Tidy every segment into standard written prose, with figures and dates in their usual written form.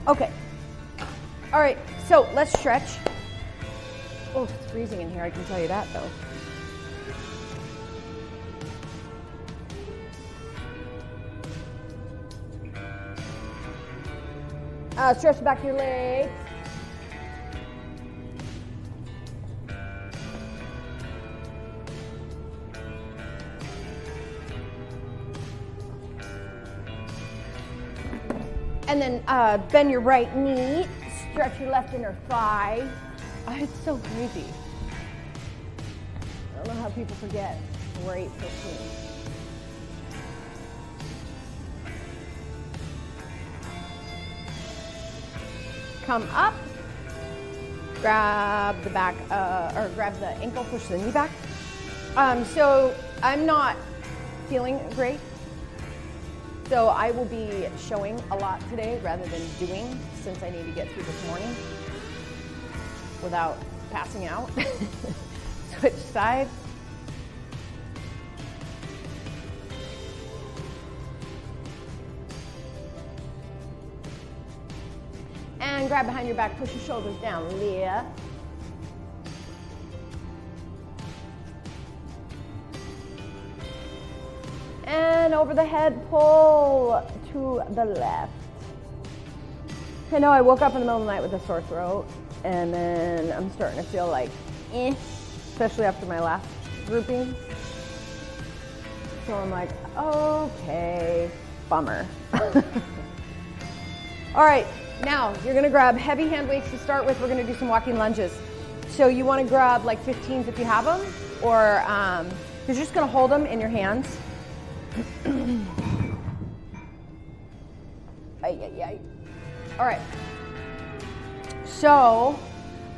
Okay. All right, so let's stretch. Oh, it's freezing in here, I can tell you that though. Stretch the back of your legs. And then bend your right knee, stretch your left inner thigh. Oh, it's so crazy. I don't know how people forget. We're 8:15. Come up, grab the back, or grab the ankle, push the knee back. So I'm not feeling great. So I will be showing a lot today rather than doing, since I need to get through this morning without passing out. Switch sides. And grab behind your back, push your shoulders down, lift. And over the head, pull to the left. I know I woke up in the middle of the night with a sore throat, and then I'm starting to feel like, especially after my last grouping. So I'm like, okay, bummer. All right, now you're gonna grab heavy hand weights to start with. We're gonna do some walking lunges. So you wanna grab like 15s if you have them, or you're just gonna hold them in your hands. All right, so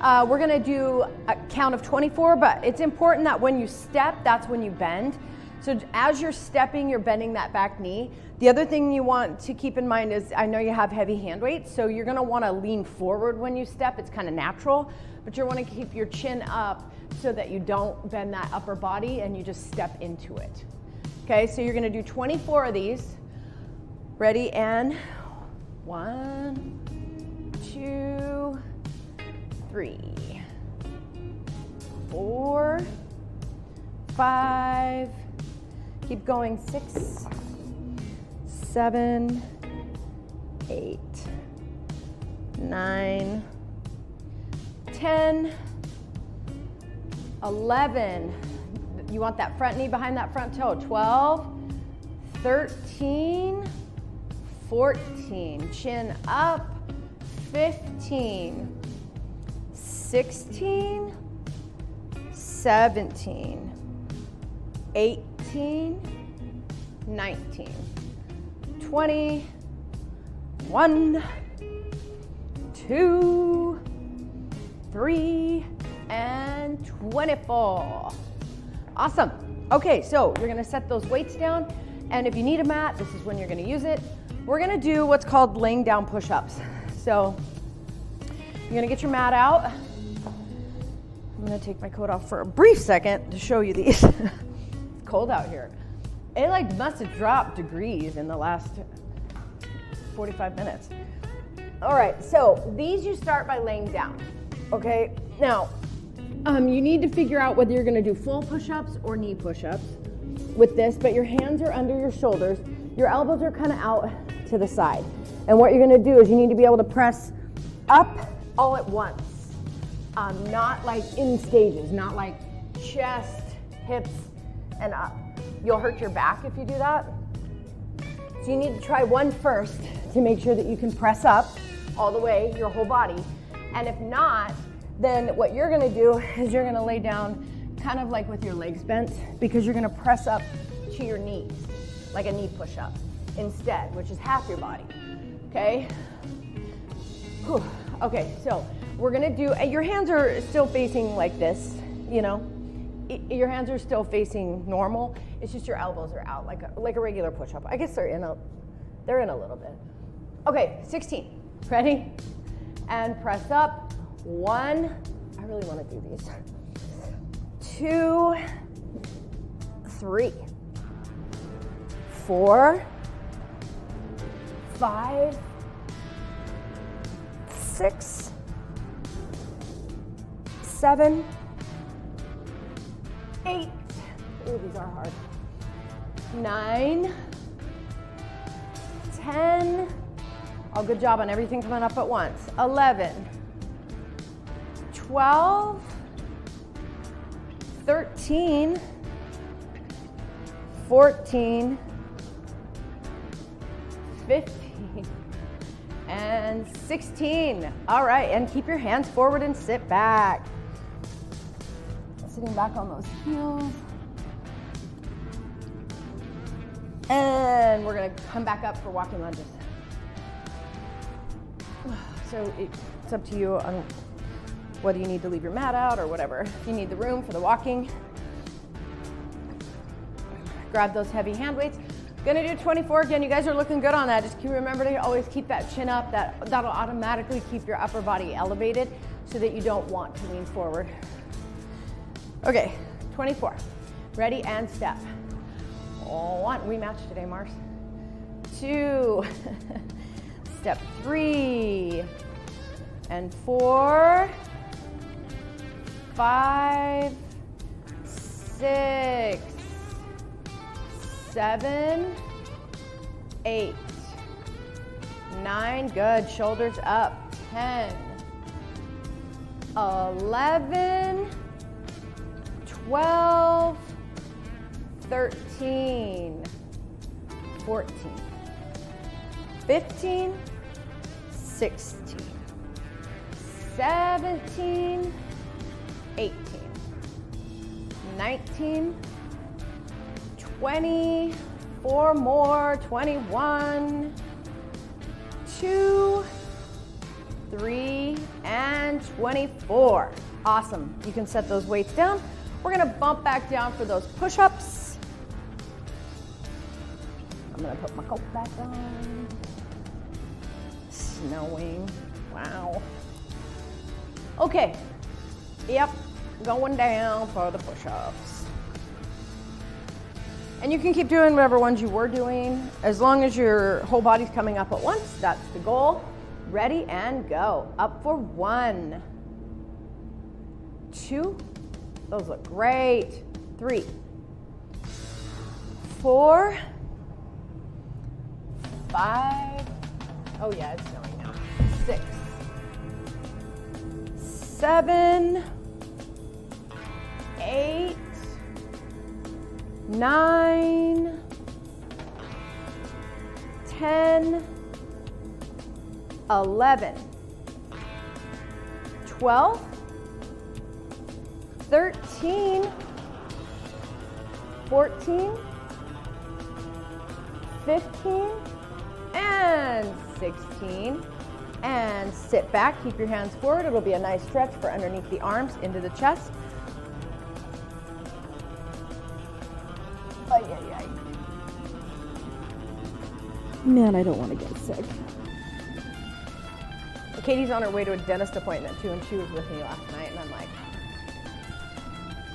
we're gonna do a count of 24, but it's important that when you step, that's when you bend. So as you're stepping, you're bending that back knee. The other thing you want to keep in mind is, I know you have heavy hand weights, so you're gonna wanna lean forward when you step. It's kind of natural, but you wanna keep your chin up so that you don't bend that upper body and you just step into it. Okay, so you're gonna do 24 of these. Ready, and 1, 2, 3, 4, 5, keep going, 6, 7, 8, 9, 10, 11. You want that front knee behind that front toe. 12, 13, 14, chin up. 15, 16, 17, 18, 19, 20, 1, 2, 3, and 24. Awesome. Okay, so you're gonna set those weights down, and if you need a mat, this is when you're gonna use it. We're gonna do what's called laying down push-ups. So you're gonna get your mat out. I'm gonna take my coat off for a brief second to show you these. It's cold out here. It like must have dropped degrees in the last 45 minutes. All right, so these you start by laying down, okay? Now, you need to figure out whether you're gonna do full push-ups or knee push-ups with this, but your hands are under your shoulders. Your elbows are kind of out to the side. And what you're gonna do is you need to be able to press up all at once. Not like in stages, not like chest, hips, and up. You'll hurt your back if you do that. So you need to try one first to make sure that you can press up all the way, your whole body. And if not, then what you're gonna do is you're gonna lay down kind of like with your legs bent, because you're gonna press up to your knees, like a knee push-up instead, which is half your body, okay? Whew. Okay, so we're gonna do, your hands are still facing like this, you know? Your hands are still facing normal, it's just your elbows are out like a regular push-up. I guess they're in a little bit. Okay, 16, ready? And press up. 1, I really wanna do these. 2, 3, 4, 5, 6, 7, 8. Ooh, these are hard. 9, 10. Oh, good job on everything coming up at once. 11, 12, 13, 14, 15, and 16. All right, and keep your hands forward and sit back. Sitting back on those heels. And we're gonna come back up for walking lunges. So it's up to you on whether you need to leave your mat out or whatever. If you need the room for the walking, grab those heavy hand weights. Gonna do 24 again. You guys are looking good on that. Just remember to always keep that chin up. That'll automatically keep your upper body elevated so that you don't want to lean forward. Okay, 24. Ready and step. 1, we matched today, Mars. 2, step 3, and 4, 5, 6, 7, 8, 9, good, shoulders up, 10, 11, 12, 13, 14, 15, 16, 17, 18, 19, 20, 4 more, 21, 2, 3, and 24. Awesome. You can set those weights down. We're gonna bump back down for those push-ups. I'm gonna put my coat back on. Snowing, wow. Okay, yep, going down for the push-ups. And you can keep doing whatever ones you were doing, as long as your whole body's coming up at once. That's the goal. Ready and go. Up for 1, 2, those look great. 3, 4, 5, oh yeah, it's snowing now. 6, 7, 8, 9, 10, 11, 12, 13, 14, 15, and 16. And sit back, keep your hands forward. It'll be a nice stretch for underneath the arms into the chest. Ay, ay, ay. Man, I don't want to get sick. Katie's on her way to a dentist appointment too, and she was with me last night, and I'm like,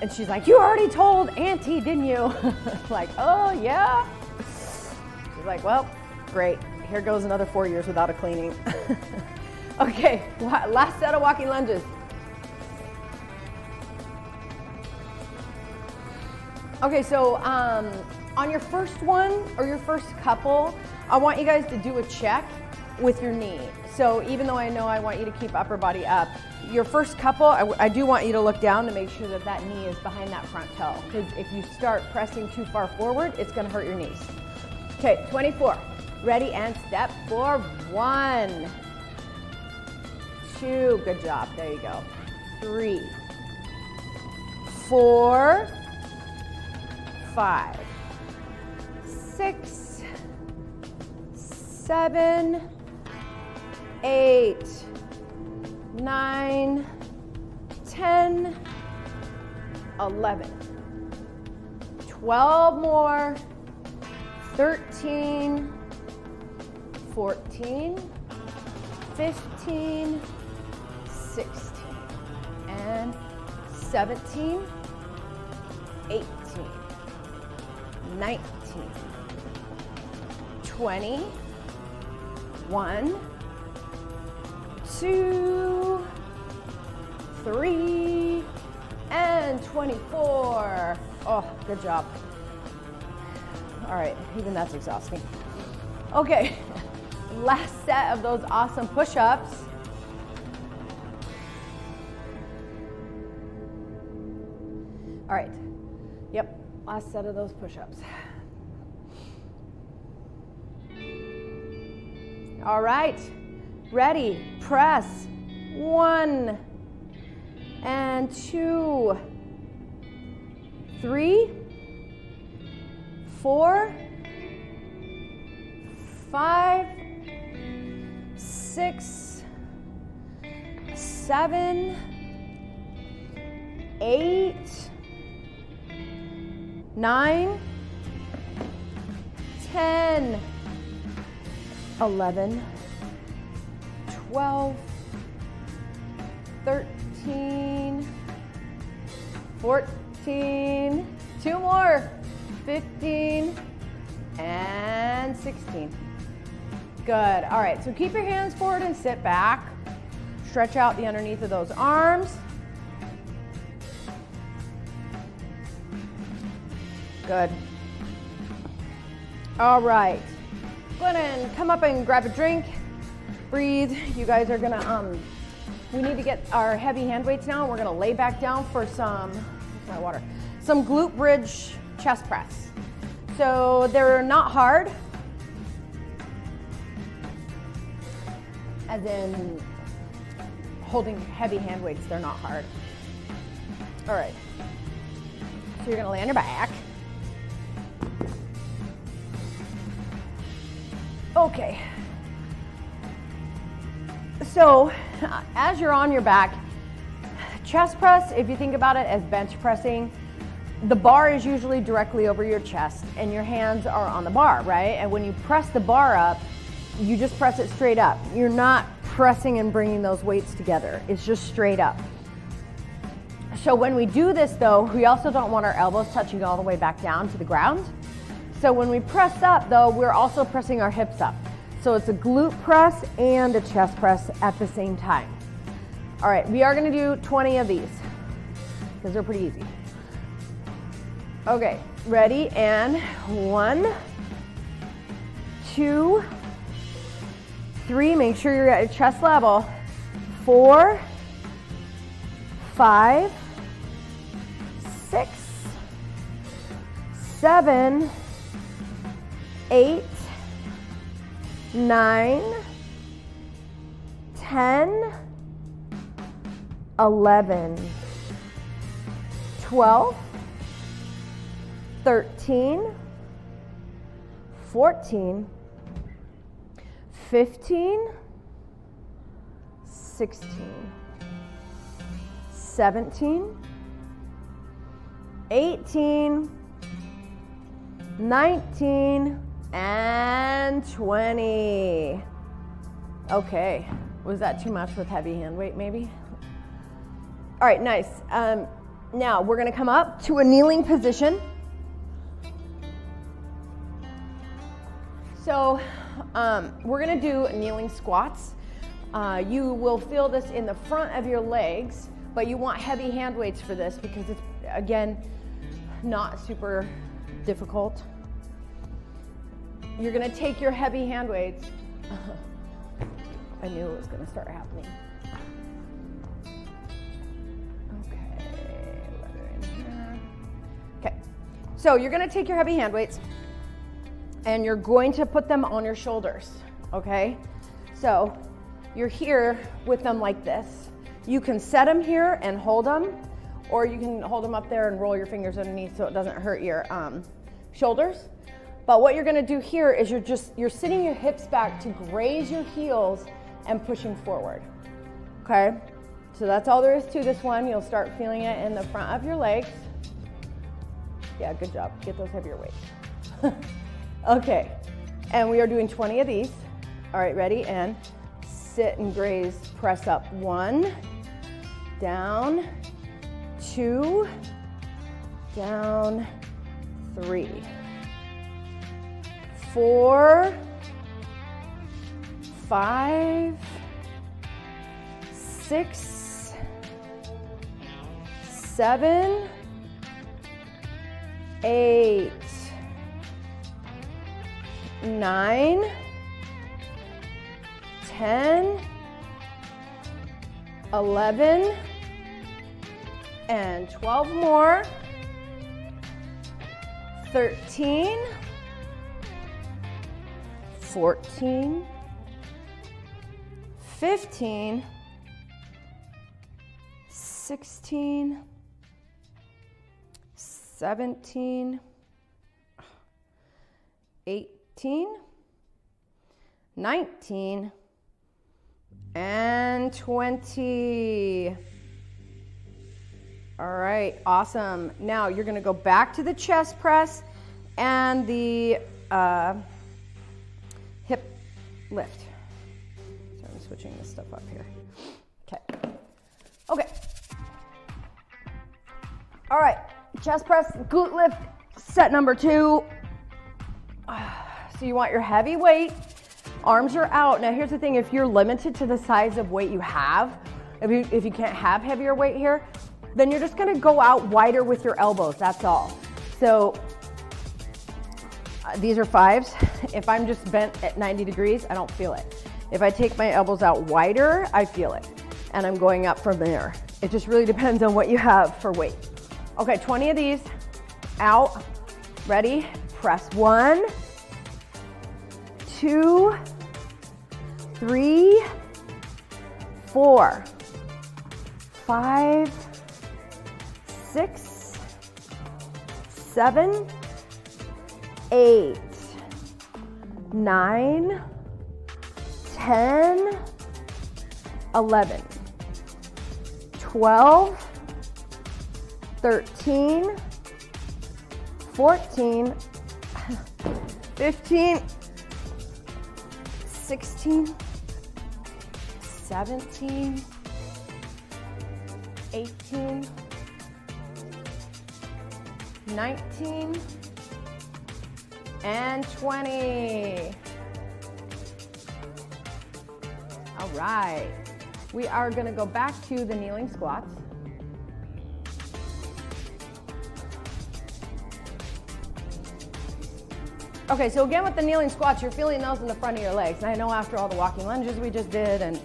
and she's like, you already told Auntie, didn't you? Like, oh yeah. She's like, well, great. Here goes another 4 years without a cleaning. Okay, last set of walking lunges. Okay, so on your first one or your first couple, I want you guys to do a check with your knee. So even though I know I want you to keep upper body up, your first couple, I do want you to look down to make sure that that knee is behind that front toe. Because if you start pressing too far forward, it's gonna hurt your knees. Okay, 24. Ready and step for 1, 2, good job, there you go. 3, 4, 5, 6, 7, 8, 9, 10, 11, 12 more, 13, 14, 15, 16, and 17, 18, 19, 20, 1, 2, 3, and 24. Oh, good job. All right, even that's exhausting. Okay, last set of those awesome push-ups. All right, yep, last set of those push-ups. All right, ready, press. 1 and 2, 3, 4, 5, 6, 7, 8, 9, 10, 11, 12, 13, 14, 2 more, 15, and 16. Good. All right, so keep your hands forward and sit back. Stretch out the underneath of those arms. Good. All right. Go ahead and come up and grab a drink. Breathe. You guys are gonna, we need to get our heavy hand weights now. We're gonna lay back down for some, where's my water? Some glute bridge chest press. So they're not hard, as in holding heavy hand weights, they're not hard. All right, so you're gonna lay on your back. Okay, so as you're on your back, chest press, if you think about it as bench pressing, the bar is usually directly over your chest and your hands are on the bar, right? And when you press the bar up, you just press it straight up. You're not pressing and bringing those weights together. It's just straight up. So when we do this though, we also don't want our elbows touching all the way back down to the ground. So when we press up though, we're also pressing our hips up. So it's a glute press and a chest press at the same time. All right, we are gonna do 20 of these because they're pretty easy. Okay, ready, and 1, 2, 3, make sure you're at your chest level, 4, 5, 6, 7, 8, 9, 10, 11, 12, 13, 14, 15, 16, 17, 18, 19, and 20. Okay, was that too much with heavy hand weight maybe? All right, nice. Now we're gonna come up to a kneeling position. So we're gonna do kneeling squats. You will feel this in the front of your legs, but you want heavy hand weights for this because it's, again, not super difficult. You're gonna take your heavy hand weights. I knew it was gonna start happening. Okay, let it in here. Okay, so you're gonna take your heavy hand weights and you're going to put them on your shoulders, okay? So you're here with them like this. You can set them here and hold them, or you can hold them up there and roll your fingers underneath so it doesn't hurt your shoulders. But what you're gonna do here is you're sitting your hips back to graze your heels and pushing forward, okay? So that's all there is to this one. You'll start feeling it in the front of your legs. Yeah, good job. Get those heavier weights. Okay, and we are doing 20 of these. All right, ready? And sit and graze, press up. 1, down, 2, down, 3, 4, 5, 6, 7, 8, 9, 10, 11, and 12 more. 13, 14, 15, 16, 17, 18, 19, and 20. All right, awesome. Now you're going to go back to the chest press and the hip lift. So I'm switching this stuff up here. Okay. Okay. All right, chest press, glute lift, set number 2. So you want your heavy weight, arms are out. Now here's the thing, if you're limited to the size of weight you have, if you can't have heavier weight here, then you're just gonna go out wider with your elbows, that's all. So these are 5s. If I'm just bent at 90 degrees, I don't feel it. If I take my elbows out wider, I feel it. And I'm going up from there. It just really depends on what you have for weight. Okay, 20 of these, out, ready, press 1, 2, 3, 4, 5, 6, 7, 8, 9, 10, 11, 12, 13, 14, 15, 16, 17, 18, 19, and 20. All right. We are going to go back to the kneeling squats. Okay, so again with the kneeling squats, you're feeling those in the front of your legs. And I know after all the walking lunges we just did and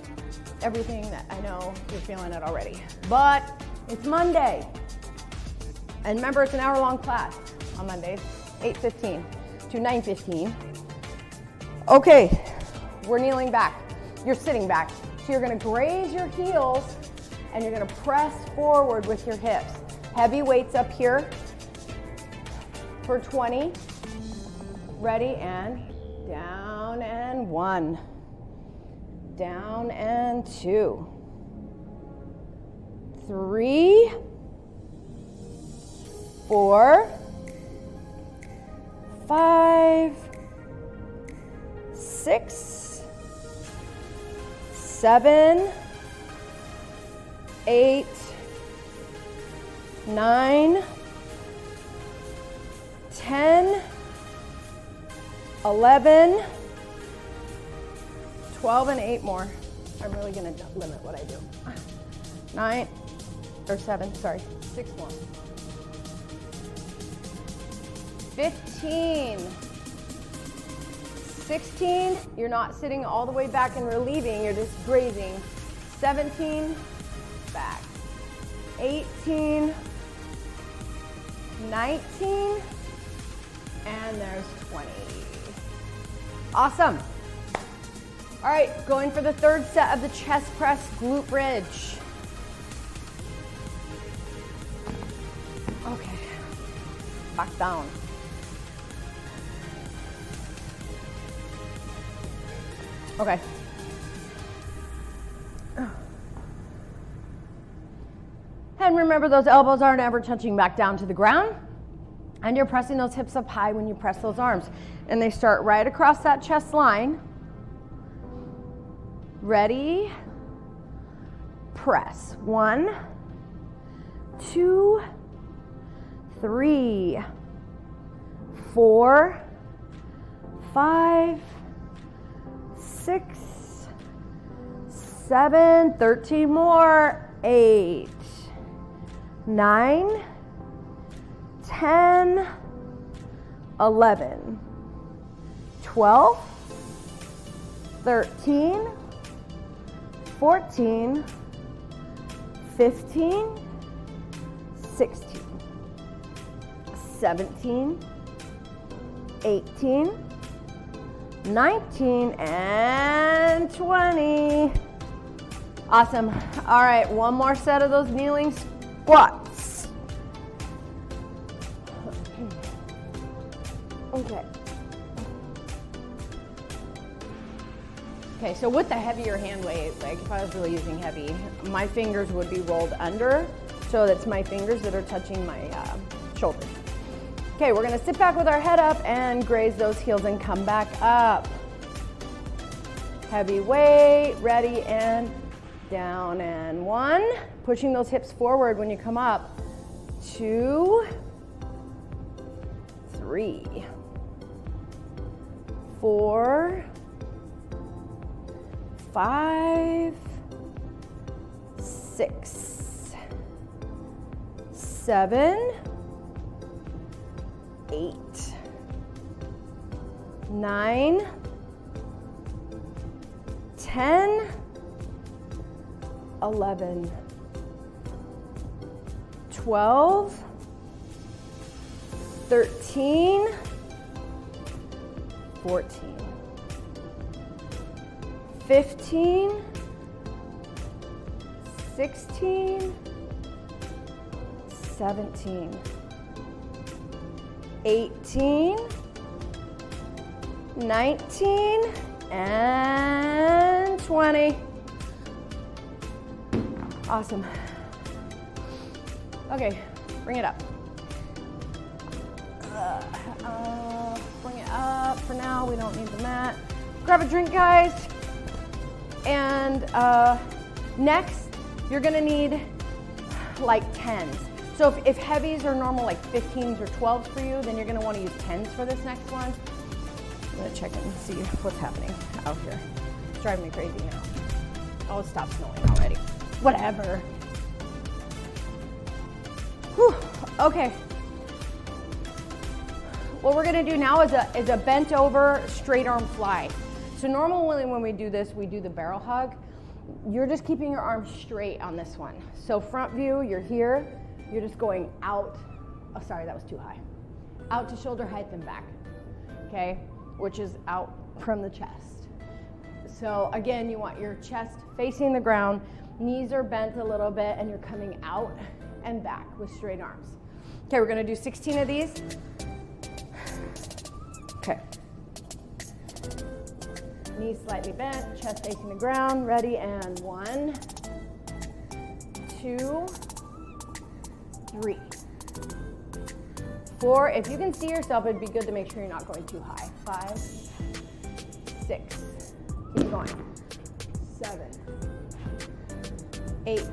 everything, that I know you're feeling it already. But it's Monday. And remember, it's an hour-long class on Mondays, 8:15 to 9:15. Okay, we're kneeling back. You're sitting back. So you're gonna graze your heels and you're gonna press forward with your hips. Heavy weights up here for 20. Ready, and down, and 1. Down, and 2. 3, 4, 5, 6, 7, 8, 9, 10, 11, 12, and 8 more. I'm really going to limit what I do. 9, or 7, sorry, 6 more. 15, 16, you're not sitting all the way back and relieving, you're just grazing. 17, back. 18, 19, and there's 20. Awesome. All right, going for the third set of the chest press glute bridge. Okay, back down. Okay. And remember, those elbows aren't ever touching back down to the ground. And you're pressing those hips up high when you press those arms. And they start right across that chest line. Ready? Press. 1, 2, 3, 4, 5, 6, 7, 13 more, 8, 9, 10, 11, 12, 13, 14, 15, 16, 17, 18, 19, and 20. Awesome. All right, one more set of those kneeling squats. Okay. Okay, so with the heavier hand weight, like if I was really using heavy, my fingers would be rolled under, so that's my fingers that are touching my shoulders. Okay, we're gonna sit back with our head up and graze those heels and come back up. Heavy weight, ready, and down, and 1. Pushing those hips forward when you come up. 2, 3, 4, 5, 6, 7, 8, 9, 10, 11, 12, 13, 14, 15, 16, 17, 18, 19, and 20. Awesome. Okay, bring it up. Bring it up for now. We don't need the mat. Grab a drink, guys. And next, you're gonna need like 10s. So if heavies are normal, like 15s or 12s for you, then you're gonna wanna use 10s for this next one. I'm gonna check and see what's happening out here. It's driving me crazy now. Oh, it stopped snowing already. Whatever. Whew. Okay. What we're gonna do now is a bent over straight arm fly. So normally when we do this, we do the barrel hug. You're just keeping your arms straight on this one. So front view, you're here. You're just going out. Oh, sorry, that was too high. Out to shoulder height and back, okay? Which is out from the chest. So again, you want your chest facing the ground, knees are bent a little bit, and you're coming out and back with straight arms. Okay, we're gonna do 16 of these. Okay. Knees slightly bent, chest facing the ground, ready, and 1, 2, 3, 4. If you can see yourself, it'd be good to make sure you're not going too high. 5, 6, keep going. 7, 8,